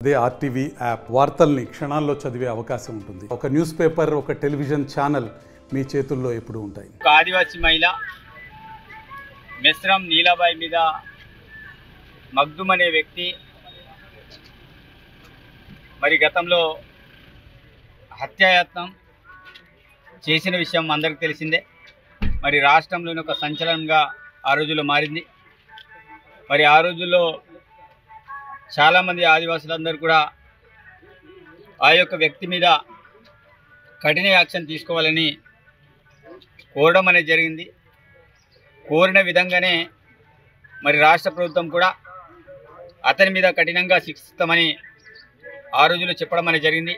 అదే RTV app వార్తల్ని క్షణాల్లో చదివే అవకాశం ఉంటుంది. ఒక న్యూస్ పేపర్, ఒక టెలివిజన్ ఛానల్ మీ చేతుల్లో ఎప్పుడూ ఉంటాయి. ఒక ఆదివాసీ మహిళ మెస్రం నీలాబాయి మీద మగ్దుమ్ అనే వ్యక్తి మరి గతంలో హత్యాయత్నం చేసిన విషయం అందరికీ తెలిసిందే. మరి రాష్ట్రంలోని ఒక సంచలనంగా ఆ రోజుల్లో మారింది. మరి ఆ రోజుల్లో చాలామంది ఆదివాసులందరూ కూడా ఆ యొక్క వ్యక్తి మీద కఠిన యాక్షన్ తీసుకోవాలని కోరడం అనేది జరిగింది. కోరిన విధంగానే మరి రాష్ట్ర ప్రభుత్వం కూడా అతని మీద కఠినంగా శిక్షిస్తామని ఆ రోజుల్లో చెప్పడం అనేది జరిగింది.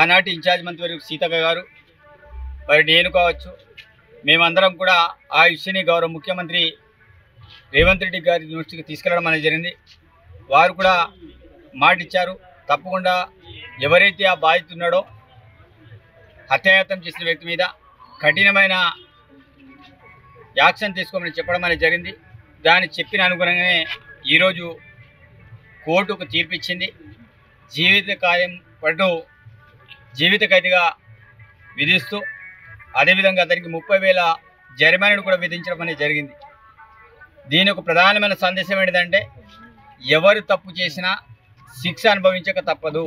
ఆనాటి ఇన్ఛార్జ్ మంత్రి సీతక్క గారు, మరి నేను కావచ్చు, మేమందరం కూడా ఆ విషయాన్ని గౌరవ ముఖ్యమంత్రి రేవంత్ రెడ్డి గారి దృష్టికి తీసుకెళ్లడం అనేది జరిగింది. వారు కూడా మాట ఇచ్చారు, తప్పకుండా ఎవరైతే ఆ బాధితుడు ఉన్నాడో హత్యాయత్నం చేసిన వ్యక్తి మీద కఠినమైన యాక్షన్ తీసుకోమని చెప్పడం అనేది జరిగింది. దాన్ని చెప్పిన అనుగుణంగానే ఈరోజు కోర్టు ఒక తీర్పు ఇచ్చింది. జీవిత ఖైదుగా విధిస్తూ అదేవిధంగా అతనికి 30,000 జరిమానాను కూడా విధించడం అనేది జరిగింది. దీని ఒక ప్రధానమైన సందేశం ఏంటంటే, ఎవరు తప్పు చేసినా శిక్ష అనుభవించక తప్పదు.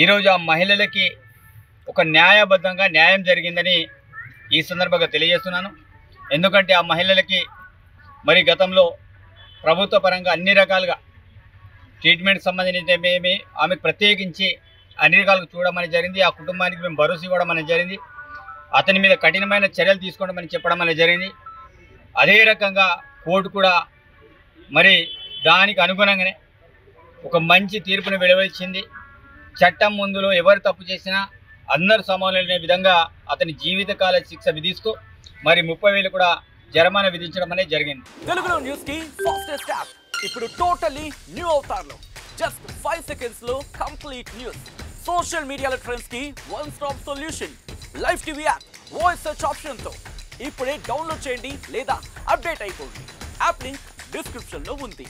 ఈరోజు ఆ మహిళలకి ఒక న్యాయబద్ధంగా న్యాయం జరిగిందని ఈ సందర్భంగా తెలియజేస్తున్నాను. ఎందుకంటే ఆ మహిళలకి మరి గతంలో ప్రభుత్వ పరంగా అన్ని రకాలుగా ట్రీట్మెంట్ సంబంధించి ఆమెకు ప్రత్యేకించి అన్ని రకాలుగా చూడడం అనేది జరిగింది. ఆ కుటుంబానికి మేము భరోసా ఇవ్వడం అనేది జరిగింది. అతని మీద కఠినమైన చర్యలు తీసుకోవడం అని చెప్పడం అనేది జరిగింది. అదే రకంగా కోర్టు కూడా మరి దానికి అనుగుణంగానే ఒక మంచి తీర్పును వెలువరించింది. చట్టం ముందులో ఎవరు తప్పు చేసినా అందరూ సమానమైన విధంగా అతని జీవితకాల శిక్ష విధిస్తూ మరి 30,000 కూడా జరిమానా విధించడం అనేది జరిగింది. తెలుగులో న్యూస్ కి ఫాస్టెస్ట్ యాప్ ఇప్పుడు టోటల్లీ న్యూ అవతార్లో జస్ట్ 5 seconds లో కంప్లీట్ న్యూస్. సోషల్ మీడియాలో ట్రెండ్స్ కి one stop solution. Live TV app voice search option తో ఇప్పుడే డౌన్లోడ్ చేయండి లేదా అప్డేట్ అయిపోండి. యాప్ లింక్ డిస్క్రిప్షన్ లో ఉంది.